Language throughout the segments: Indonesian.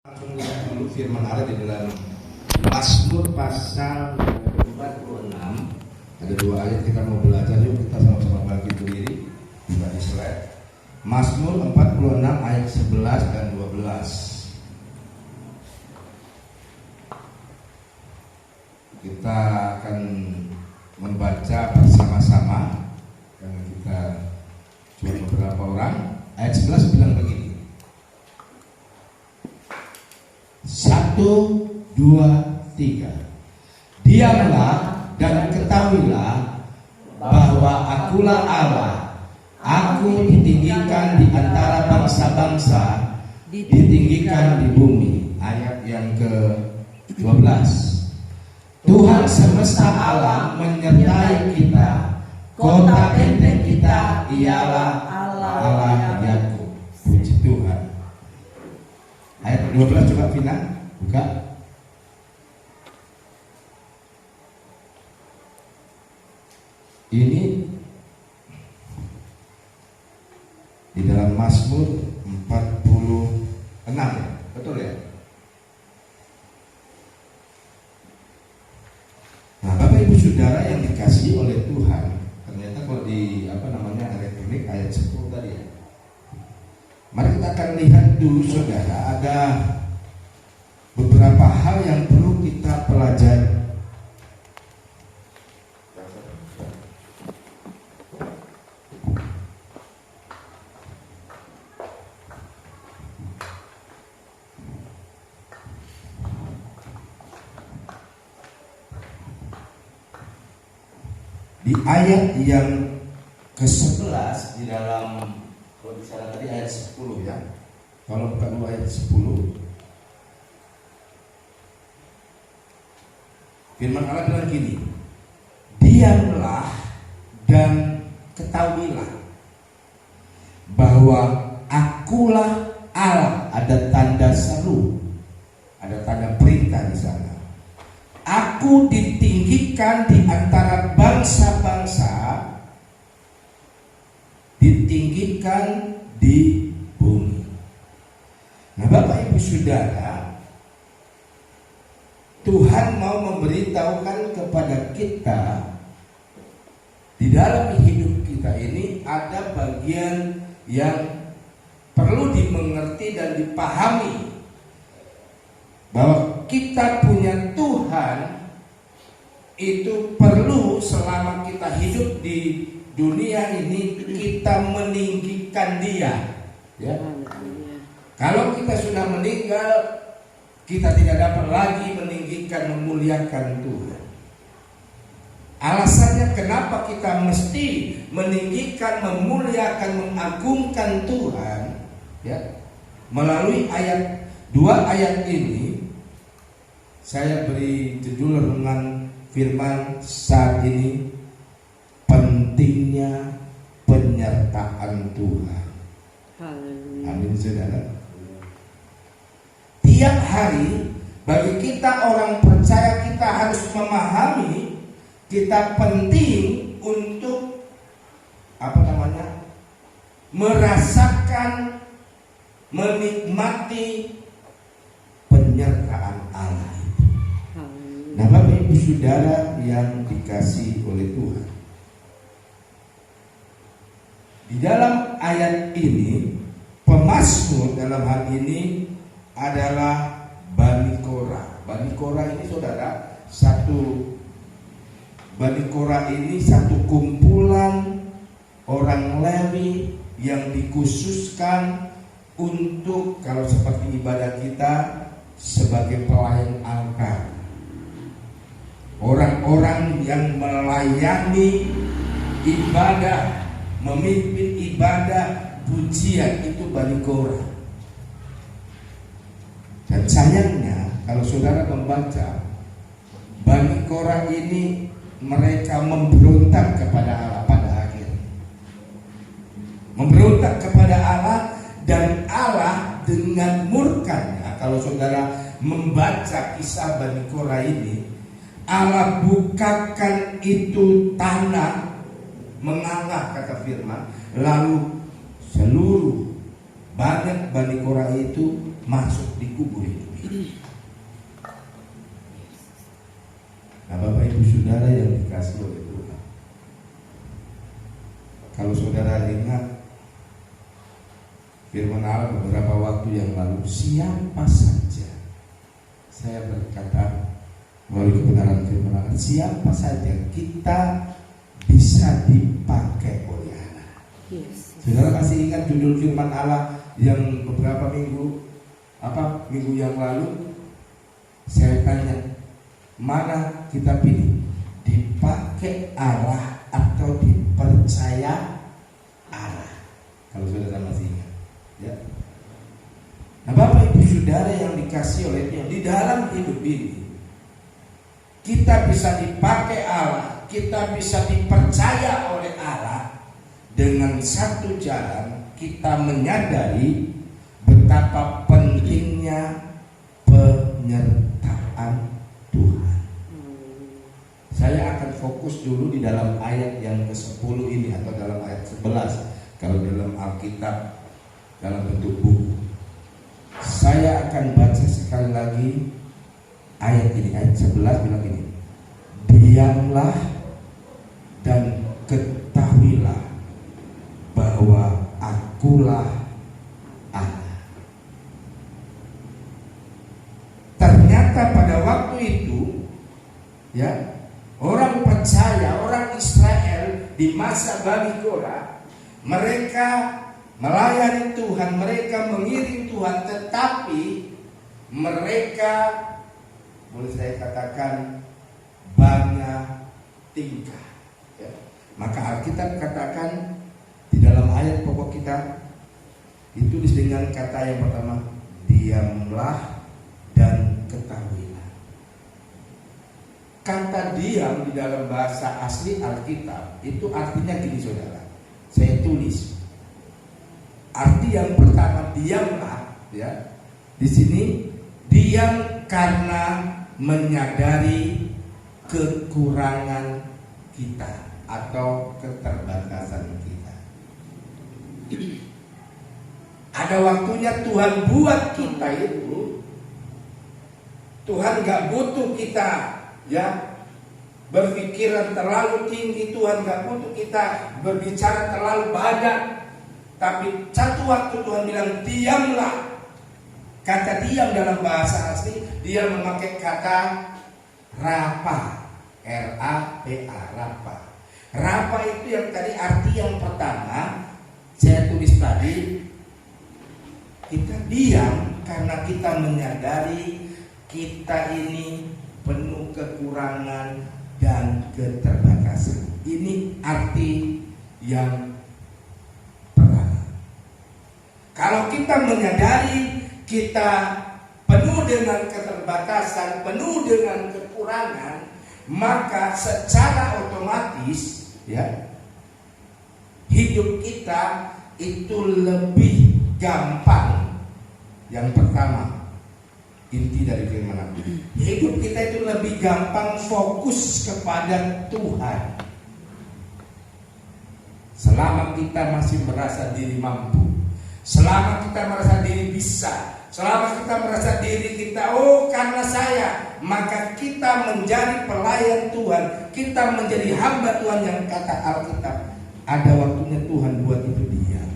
Langsung lihat dulu firman Allah di dalam Mazmur pasal 46. Ada dua ayat kita mau belajar, yuk kita sama-sama bagi diri buka di slide. Mazmur 46 ayat 11 dan 12. Kita akan membaca bersama-sama karena kita cuma beberapa orang. Ayat 11 bilang begini. 1, 2, 3. Diamlah dan ketahuilah bahwa akulah Allah. Aku ditinggikan di antara bangsa-bangsa, ditinggikan di bumi. Ayat yang ke-12. Tuhan semesta alam menyertai kita. Kota benteng kita ialah Allah Yakub. Puji Tuhan. Ayat 12 coba Vina, buka. Ini di dalam Mazmur 46 ya, betul ya? Nah, Bapak Ibu Saudara yang dikasihi oleh Tuhan, ternyata kalau di elektronik ayat 10 tadi ya. Mari kita akan lihat dulu saudara, ada beberapa hal yang perlu kita pelajari. Di ayat yang ke-11 di dalam, kalau bicara tadi ayat 10 ya. Kalau bukan ayat 10. Firman Allah bilang gini. Diamlah dan ketahuilah bahwa akulah Allah. Ada tanda seru, ada tanda perintah di sana. Aku ditinggikan di antara bangsa-bangsa, ditinggikan di bumi. Nah, Bapak Ibu Saudara, Tuhan mau memberitahukan kepada kita di dalam hidup kita ini ada bagian yang perlu dimengerti dan dipahami, bahwa kita punya Tuhan itu perlu selama kita hidup di dunia ini kita meninggikan Dia, ya. Kalau kita sudah meninggal, kita tidak dapat lagi meninggikan, memuliakan Tuhan. Alasannya kenapa kita mesti meninggikan, memuliakan, mengagungkan Tuhan, ya, melalui dua ayat ini. Saya beri judul renungan firman saat ini, pentingnya penyertaan Tuhan. Amin saudara. Tiap hari bagi kita orang percaya, kita harus memahami kita penting untuk merasakan, menikmati penyertaan Allah. Nah, Bapak Ibu Saudara yang dikasihi oleh Tuhan, di dalam ayat ini pemazmur dalam hal ini adalah Bani Korah. Bani Korah ini saudara, Bani Korah ini satu kumpulan orang Lewi yang dikhususkan untuk, kalau seperti ibadah kita, sebagai pelayan altar. Orang-orang yang melayani ibadah, memimpin ibadah pujian, itu Bani Korah. Dan sayangnya kalau saudara membaca, Bani Korah ini mereka memberontak kepada Allah pada akhirnya. Memberontak kepada Allah, dan Allah dengan murkanya, kalau saudara membaca kisah Bani Korah ini, Allah bukakan itu tanah menganga, kata firman, lalu seluruh banyak Bani Korah itu masuk di kubur hidup ini. Nah, Bapak Ibu Saudara yang dikasihi oleh Tuhan, kalau saudara ingat firman Allah beberapa waktu yang lalu, siapa saja, saya berkata melalui kebenaran firman Allah, siapa saja kita bisa dipakai oleh Allah. Saudara masih ingat judul firman Allah yang beberapa minggu yang lalu? Saya tanya, mana kita pilih? Dipakai Allah atau dipercaya Allah? Kalau saudara masih ingat, ya. Nah, Bapak Ibu Saudara yang dikasihi oleh Tuhan, di dalam hidup ini kita bisa dipakai Allah, kita bisa dipercaya oleh Allah dengan satu jalan, kita menyadari betapa pentingnya penyertaan Tuhan. Saya akan fokus dulu di dalam ayat yang ke-10 ini atau dalam ayat 11 kalau dalam Alkitab dalam bentuk buku. Saya akan baca sekali lagi ayat ini, ayat 11 bilang ini, diamlah dan ketahuilah bahwa akulah Allah. Ternyata pada waktu itu, ya, orang percaya, orang Israel di masa Bani Korah, mereka melayani Tuhan, mereka mengiring Tuhan, tetapi mereka, boleh saya katakan, banyak tingkah, ya. Maka Alkitab katakan di dalam ayat pokok kita ditulis dengan kata yang pertama, diamlah dan ketahuilah. Kata diam di dalam bahasa asli Alkitab itu artinya gini saudara, saya tulis. Arti yang pertama, diamlah, ya. Di sini diam karena menyadari kekurangan kita atau keterbatasan kita. Ada waktunya Tuhan buat kita itu, Tuhan gak butuh kita, ya, berpikiran terlalu tinggi. Tuhan gak butuh kita berbicara terlalu banyak. Tapi satu waktu Tuhan bilang diamlah. Kata diam dalam bahasa asli, dia memakai kata rapa, R-A-P-A, rapa. Rapa itu yang tadi arti yang pertama saya tulis tadi, kita diam karena kita menyadari kita ini penuh kekurangan dan keterbatasan. Ini arti yang pertama. Kalau kita menyadari kita penuh dengan keterbatasan, penuh dengan kekurangan, maka secara otomatis, ya, hidup kita itu lebih gampang. Yang pertama, inti dari firman Allah, hidup kita itu lebih gampang fokus kepada Tuhan. Selama kita masih merasa diri mampu, selama kita merasa diri bisa, selama kita merasa diri kita, oh karena saya, maka kita menjadi pelayan Tuhan, kita menjadi hamba Tuhan. Yang kata Alkitab, ada waktunya Tuhan buat itu diam.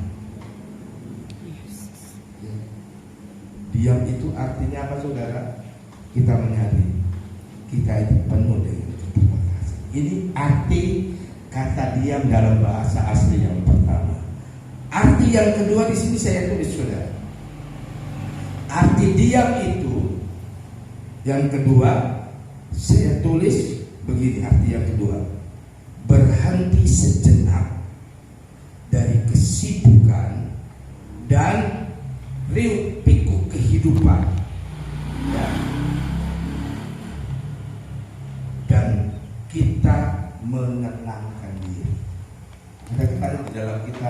Diam itu artinya apa saudara? Kita menyadari kita itu penuh dengan keterbatasan. Ini arti kata diam dalam bahasa asli yang pertama. Arti yang kedua di sini saya tulis saudara. Arti diam itu yang kedua saya tulis begini, arti yang kedua, berhenti sejenak dari kesibukan dan riuh pikuk kehidupan, ya. Dan kita menenangkan diri. Kadang-kadang di dalam kita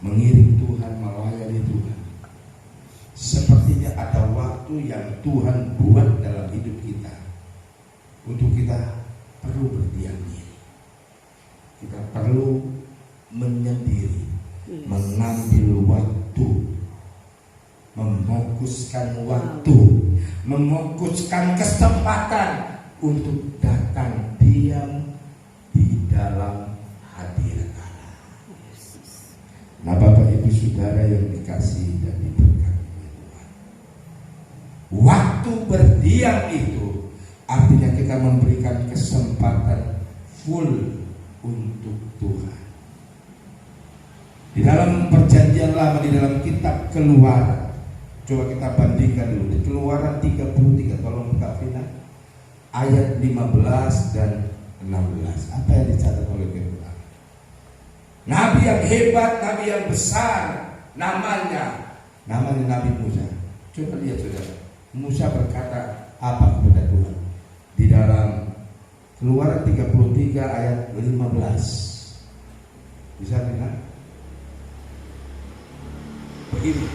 mengiring Tuhan, melayani Tuhan, sepertinya ada waktu yang Tuhan buat dalam hidup kita untuk kita perlu berdiam diri. Kita perlu menyendiri, mengambil waktu Memokuskan waktu, memokuskan kesempatan untuk datang diam di dalam hadirat Allah. Nah, Bapak Ibu Saudara yang dikasihi dan diberkati Tuhan, waktu berdiam itu artinya kita memberikan kesempatan full untuk Tuhan. Di dalam perjanjian lama, di dalam kitab Keluaran, coba kita bandingkan dulu di Keluaran 33, tolong Kak Vina, ayat 15 dan 16. Apa yang dicatat oleh Tuhan? Nabi yang hebat, nabi yang besar, namanya Nabi Musa. Coba lihat saudara, Musa berkata apa kepada Tuhan? Di dalam Keluaran 33 ayat 15. Bisa dengar? Begini,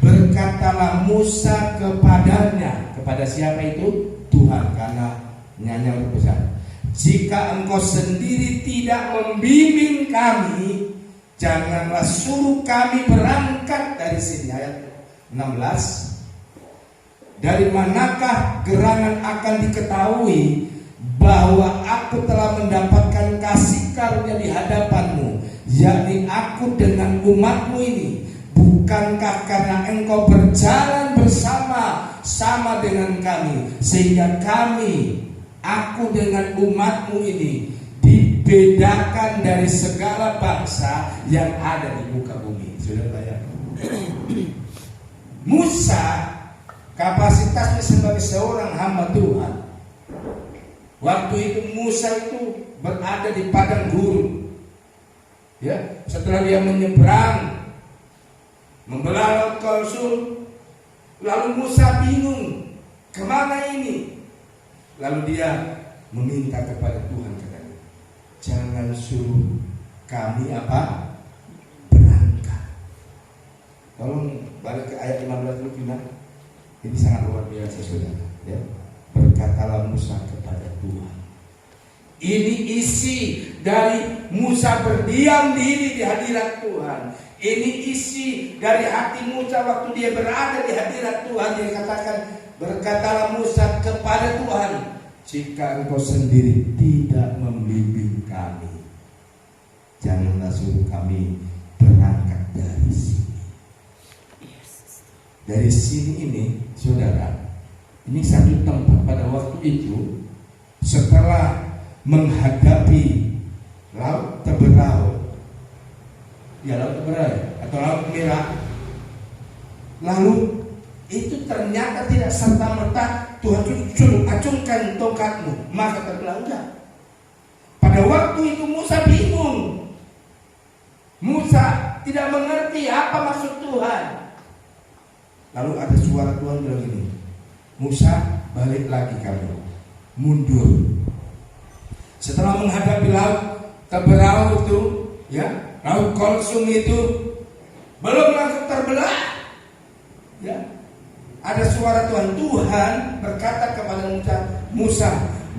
berkatalah Musa kepadanya, kepada siapa itu? Tuhan, karena nyanyi besar. Jika engkau sendiri tidak membimbing kami, janganlah suruh kami berangkat dari sini. Ayat 16. Dari manakah gerangan akan diketahui bahwa aku telah mendapatkan kasih karunia di hadapanmu, yakni aku dengan umatmu ini? Bukankah karena engkau berjalan bersama-sama dengan kami, sehingga aku dengan umatmu ini dibedakan dari segala bangsa yang ada di muka bumi. Sudah bayangkan? Musa kapasitasnya sebagai seorang hamba Tuhan. Waktu itu Musa itu berada di padang gurun. Ya, setelah dia menyeberang membelah Laut Kulsum, lalu Musa bingung, kemana ini? Lalu dia meminta kepada Tuhan, katanya, jangan suruh kami berangkat. Tolong balik ke ayat 15 dulu, gimana? Ini sangat luar biasa, saudara. Ya, berkatalah Musa kepada Tuhan. Ini isi dari Musa berdiam diri di hadirat Tuhan. Ini isi dari hati Musa waktu dia berada di hadirat Tuhan. Dia katakan, berkatalah Musa kepada Tuhan, jika engkau sendiri tidak membimbing kami, janganlah suruh kami berangkat dari sini. Dari sini ini, saudara, ini satu tempat pada waktu itu setelah menghadapi Laut Teberau, ya Laut Teberau atau Laut Merah. Lalu itu ternyata tidak serta-merta Tuhan suruh acungkan tongkatmu maka terbelah, enggak. Pada waktu itu Musa bingung. Musa tidak mengerti apa maksud Tuhan. Lalu ada suara Tuhan bilang gini, Musa, balik lagi kamu, mundur. Setelah menghadapi Laut Teberau itu, ya, Laut Kulsum itu belum langsung terbelah, ya, ada suara Tuhan. Tuhan berkata kepada Musa, Musa,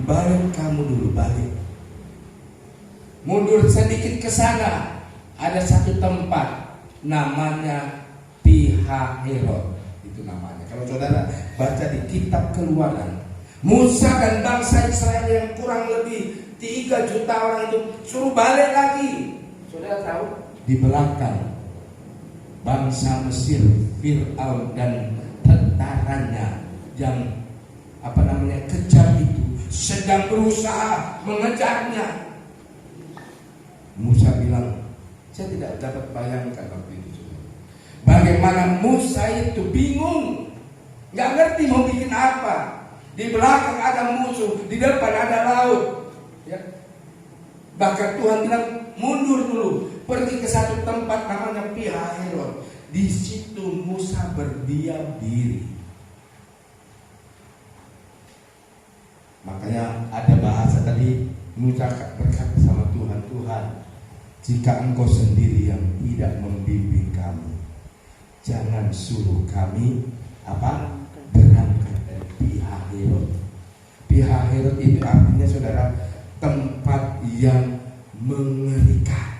balik kamu dulu, balik. Mundur sedikit ke sana, ada satu tempat namanya Pi-Hahirot, itu namanya. Kalau saudara baca di kitab Keluaran, Musa dan bangsa Israel yang kurang lebih 3 juta orang itu suruh balik lagi. Saudara tahu, di belakang bangsa Mesir, Fir'aun dan tentaranya yang kejam itu sedang berusaha mengejarnya. Musa bilang, saya tidak dapat bayangkan waktu itu, bagaimana Musa itu bingung, nggak ngerti mau bikin apa. Di belakang ada musuh, di depan ada laut. Ya. Bahkan Tuhan bilang, mundur dulu, pergi ke satu tempat namanya Pi-Hahirot. Di situ Musa berdiam diri. Makanya ada bahasa tadi, Musa berkata sama Tuhan, Tuhan, jika engkau sendiri yang tidak membimbing kami, jangan suruh kami berangkat dari Pi-Hahirot. Pi-Hahirot itu artinya, saudara, tempat yang mengerikan,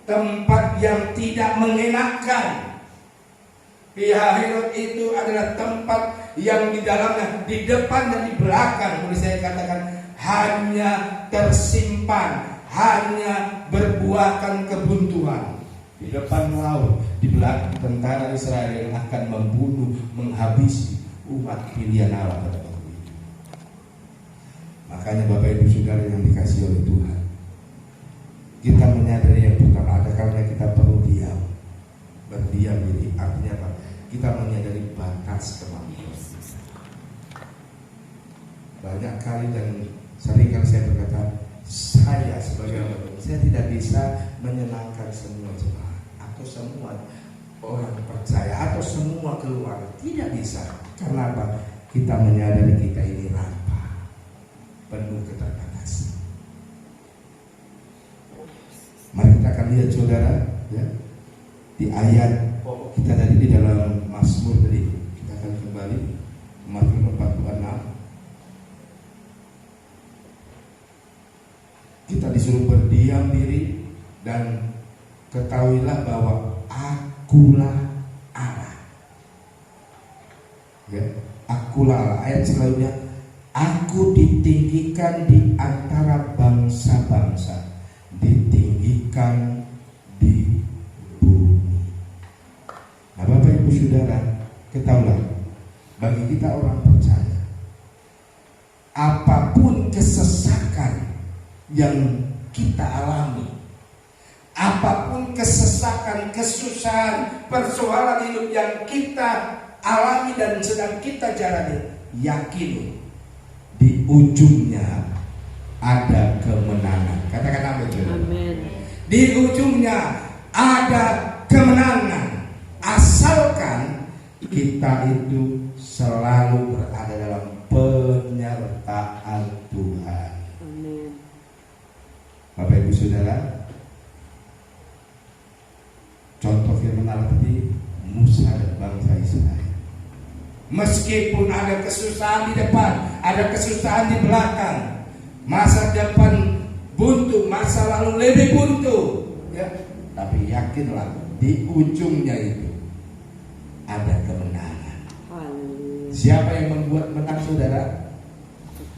tempat yang tidak mengenakan, Pihahirot itu adalah tempat yang di dalamnya, di depan dan di belakang, boleh saya katakan, hanya tersimpan, hanya berbuahkan kebuntuan. Di depan laut, di belakang tentara Israel yang akan membunuh, menghabisi umat pilihan Allah pada waktu itu. Makanya Bapak Ibu Saudara yang dikasihi oleh Tuhan, kita menyadari yang pertama ada kalanya kita perlu diam, berdiam diri. Artinya apa? Kita menyadari batas kemampuan. Banyak kali dan sering kali saya berkata, saya sebagai orang, saya tidak bisa menyenangkan semua jemaat atau semua orang percaya atau semua keluarga, tidak bisa. Karena apa? Kita menyadari kita ini rampa, penuh keterbatasan. Mari kita akan lihat saudara, ya, di ayat kita tadi di dalam Mazmur tadi, kita akan kembali Mazmur 46. Kita disuruh berdiam diri dan ketahuilah bahwa akulah Allah. Ya, akulah Allah. Ayat selanjutnya, aku ditinggikan di antara bangsa-bangsa, ditinggikan di bumi. Nah, Bapak Ibu Saudara, ketahuilah, bagi kita orang percaya, apapun kesesakan yang kita alami, apapun kesesakan, kesusahan, persoalan hidup yang kita alami dan sedang kita jalani, yakini di ujungnya ada kemenangan. Katakan amin. Di ujungnya ada kemenangan, asalkan kita itu selalu berada dalam penyertaan Tuhan. Bapak Ibu Saudara, contoh firman Allah tadi, Musa dan bangsa Israel. Meskipun ada kesusahan di depan, ada kesusahan di belakang, masa depan buntu, masa lalu lebih buntu, ya, tapi yakinlah di ujungnya itu ada kemenangan. Siapa yang membuat menang saudara?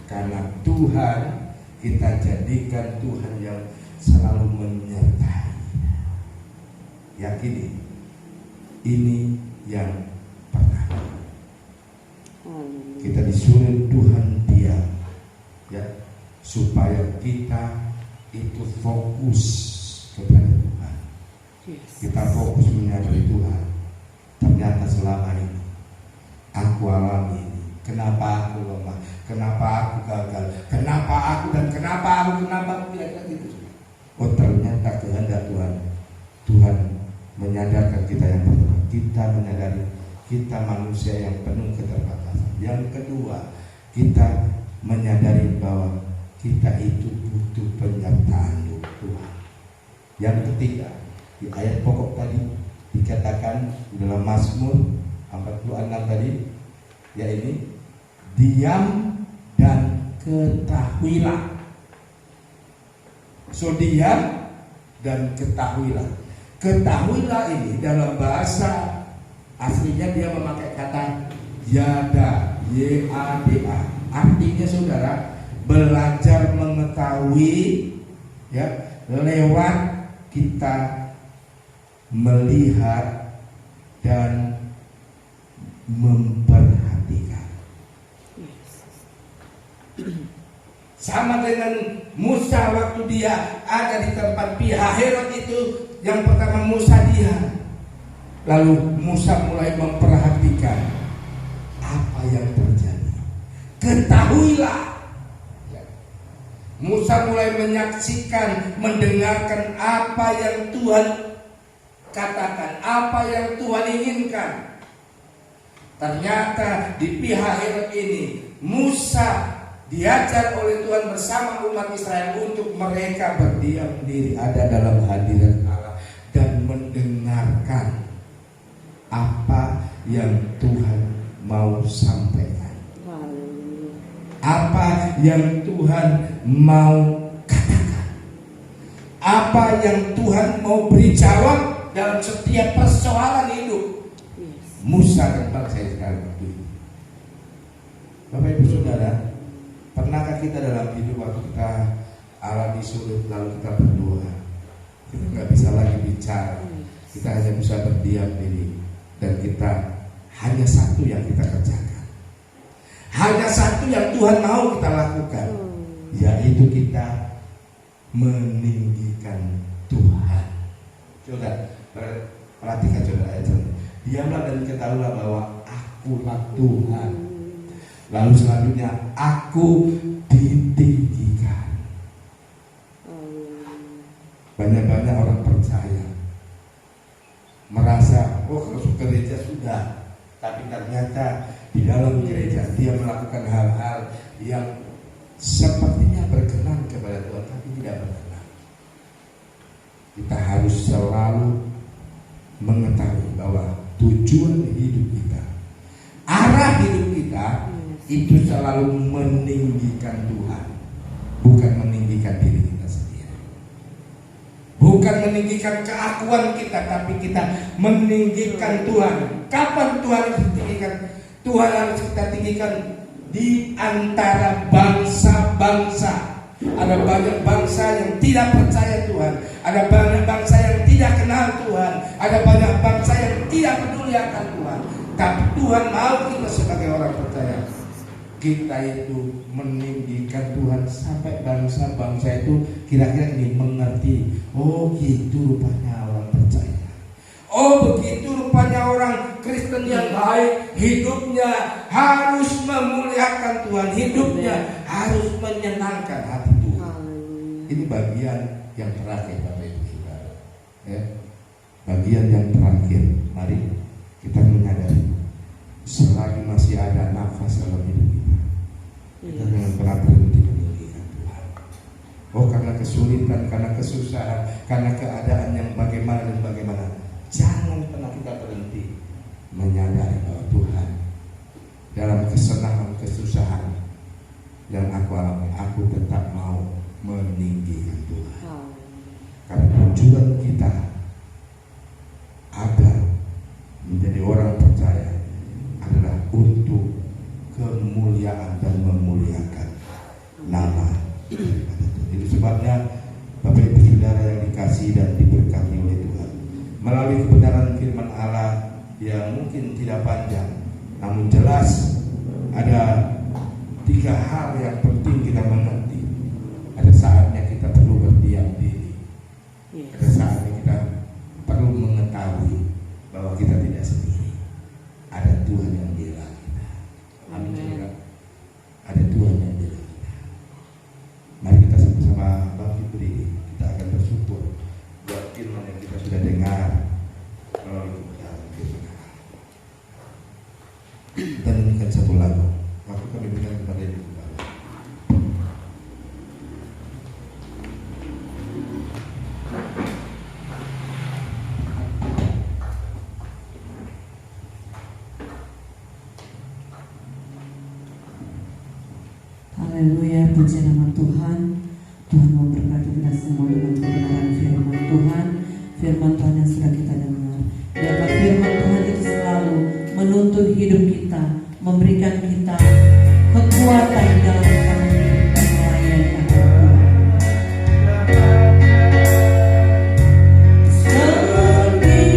Karena Tuhan, kita jadikan Tuhan yang selalu menyertai. Yakini ini yang pertama. Kita disuruh Tuhan diam, ya, supaya kita itu fokus kepada Tuhan. Kita fokus menyadari Tuhan. Ternyata selama ini aku alami ini. Kenapa aku lemah? Kenapa aku gagal? Kenapa aku kira-kira gitu. Oh, ternyata kehendak Tuhan. Tuhan menyadarkan kita yang pertama. Kita menyadari kita manusia yang penuh keterbatasan. Yang kedua, kita menyadari bahwa kita itu butuh penyertaan Tuhan. Yang ketiga, di ayat pokok tadi dikatakan dalam Mazmur 46 tadi, ya ini, diam dan ketahuilah. So, diam dan ketahuilah. Ketahuilah ini dalam bahasa aslinya dia memakai kata yada, Y-A-D-A. Artinya saudara, belajar mengetahui, ya, lewat kita melihat dan memperhatikan. Sama dengan Musa waktu dia ada di tempat Pihahirot itu, yang pertama Musa diam, lalu Musa mulai memperhatikan apa yang terjadi. Ketahuilah, Musa mulai menyaksikan, mendengarkan apa yang Tuhan katakan, apa yang Tuhan inginkan. Ternyata di Pihahirot ini Musa diajar oleh Tuhan bersama umat Israel untuk mereka berdiam diri ada dalam hadirat Allah dan mendengarkan apa yang Tuhan mau sampaikan, apa yang Tuhan mau katakan, apa yang Tuhan mau beri jawab dalam setiap persoalan hidup. Musa dan bangsa Israel waktu itu. Bapak Ibu Saudara, pernahkah kita dalam hidup waktu kita alami sulit lalu kita berdoa, kita nggak bisa lagi bicara, kita hanya bisa berdiam diri, dan kita hanya satu yang kita kerjakan, hanya satu yang Tuhan mau kita lakukan, yaitu kita meninggikan Tuhan. Saudara, perhatikan saudara ayat ini. Diamlah dan ketahuilah bahwa akulah Tuhan. Lalu selanjutnya, aku ditinggikan. Banyak-banyak orang percaya, merasa, oh kalau ke gereja sudah, tapi ternyata di dalam gereja dia melakukan hal-hal yang sepertinya berkenan kepada Tuhan, tapi tidak berkenan. Kita harus selalu mengetahui bahwa tujuan hidup kita, arah hidup kita itu selalu meninggikan Tuhan, bukan meninggikan diri kita sendiri, bukan meninggikan keakuan kita, tapi kita meninggikan Tuhan. Kapan Tuhan harus ditinggikan? Tuhan harus kita tinggikan di antara bangsa-bangsa. Ada banyak bangsa yang tidak percaya Tuhan, ada banyak bangsa yang tidak kenal Tuhan, ada banyak bangsa yang tidak peduli akan Tuhan. Tapi Tuhan mau kita sebagai orang percaya, kita itu meninggikan Tuhan sampai bangsa-bangsa itu kira-kira ini mengerti, oh gitu rupanya orang percaya, oh begitu rupanya orang Kristen yang baik, hidupnya harus memuliakan Tuhan, hidupnya harus menyenangkan hati Tuhan. Ini bagian yang terakhir Bapak Ibu Saudara, ya. Bagian yang terakhir, mari kita menyadari selagi masih ada nafas dalam hidup kita jangan pernah berhenti meninggikan Tuhan. Oh karena kesulitan, karena kesusahan, karena keadaan yang bagaimana dan bagaimana, jangan pernah kita berhenti menyadari bahwa Tuhan dalam kesenangan, kesusahan yang aku alami, aku tetap mau meninggikan Tuhan. Karena tujuan kita ada menjadi orang percaya adalah untuk kemuliaan dan memuliakan nama daripada Tuhan. Itu sebabnya Bapak Ibu Saudara yang dikasihi dan diberkati oleh Tuhan, melalui kebenaran firman Allah yang mungkin tidak panjang, namun jelas ada 3 hal yang penting kita mengerti. Ada saatnya kita perlu berdiam diri, ada saatnya kita perlu mengetahui bahwa kita tidak sendiri, ada Tuhan yang bela kita. Amin. Ada Tuhan yang bela kita. Mari kita sama-sama bangkit berdiri. Kita akan bersyukur buat firman yang kita sudah dengar melalui kebenaran firman Allah. Kita nyanyikan satu lagu. Waktu kami berikan kepada Ibu Gembala. Haleluya, puji nama Tuhan. Tuhan memberkati kita semua dengan kebenaran firman Tuhan. Firman Tuhan yang sudah kita dengar, biarlah firman Tuhan itu selalu menuntun hidup kita, memberikan kita kekuatan dalam kami melayani akan Tuhan. Rabbit.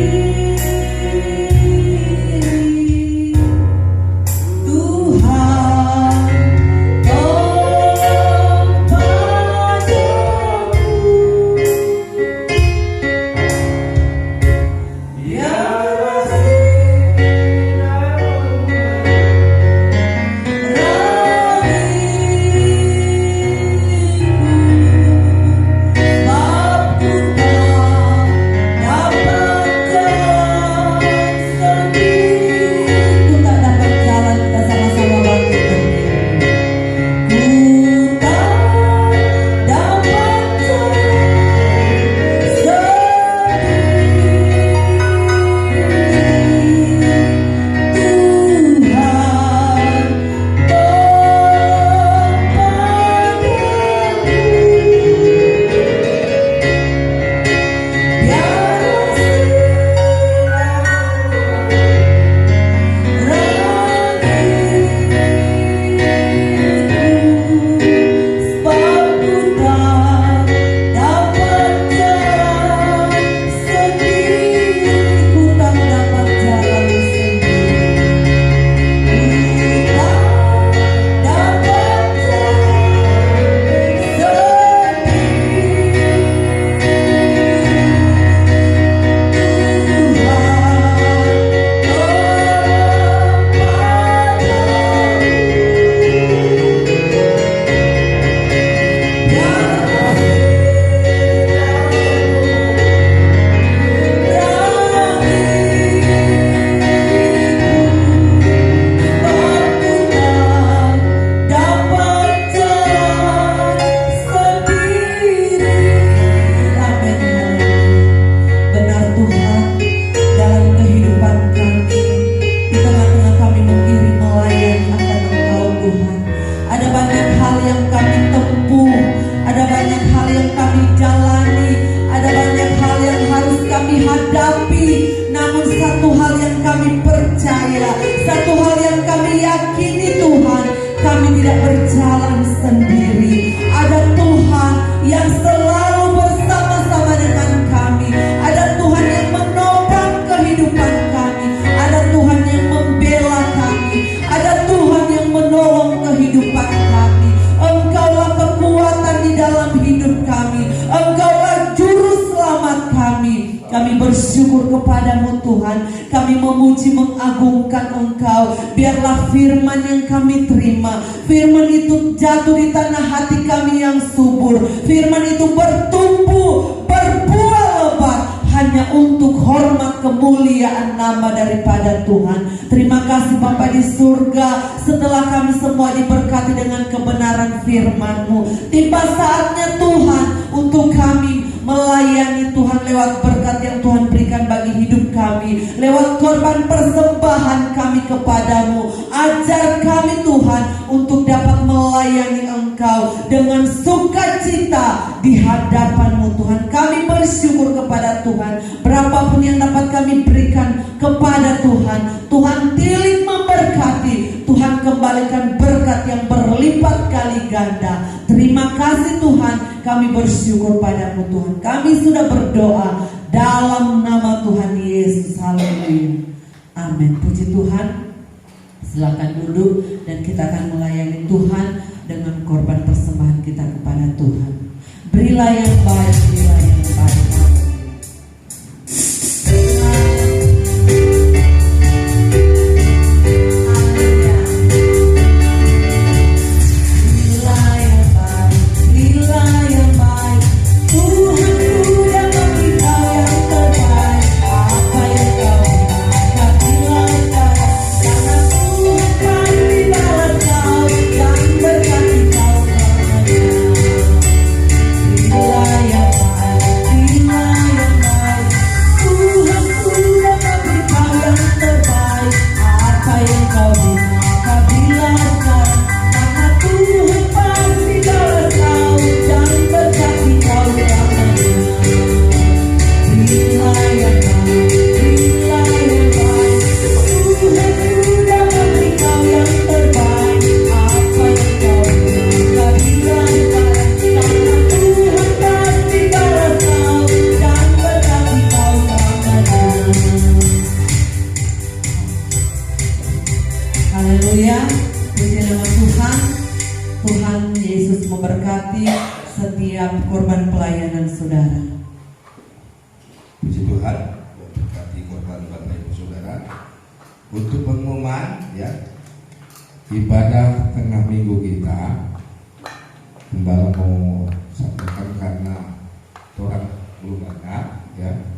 yang kami yakini Tuhan, kami tidak berjalan sendiri. Ada Tuhan yang selalu bersama-sama dengan kami. Ada Tuhan yang menopang kehidupan kami. Ada Tuhan yang membela kami. Ada Tuhan yang menolong kehidupan kami. Engkaulah kekuatan di dalam hidup kami. Engkaulah juru selamat kami. Kami bersyukur kepadamu Tuhan. Kami memuji mengagungkan Engkau. Biarlah firman yang kami terima, firman itu jatuh di tanah hati kami yang subur. Firman itu bertumbuh, berbuah lebat, hanya untuk hormat kemuliaan nama daripada Tuhan. Terima kasih Bapa di surga. Setelah kami semua diberkati dengan kebenaran firman-Mu, tiba saatnya Tuhan untuk kami melayani Tuhan lewat berkat yang Tuhan berikan bagi hidup kami, lewat korban persembahan kami kepadamu. Ajar kami Tuhan untuk dapat melayani Engkau dengan sukacita di hadapan-Mu Tuhan. Kami bersyukur kepada Tuhan. Berapapun yang dapat kami berikan kepada Tuhan, Tuhan tilik memberkati. Tuhan kembalikan berkat yang berlipat kali ganda. Terima kasih Tuhan. Kami bersyukur padamu Tuhan. Kami sudah berdoa dalam nama Tuhan Yesus. Haleluya. Amin. Puji Tuhan. Silakan duduk dan kita akan melayani Tuhan dengan korban persembahan kita kepada Tuhan. Berilah yang baik, berilah yang baik. Haleluya, puji nama Tuhan. Tuhan Yesus memberkati setiap korban pelayanan saudara. Puji Tuhan, berkati korban Bapak Ibu Saudara. Untuk pengumuman ya, ibadah tengah minggu kita, Gembala mau sampaikan karena orang belum banyak ya.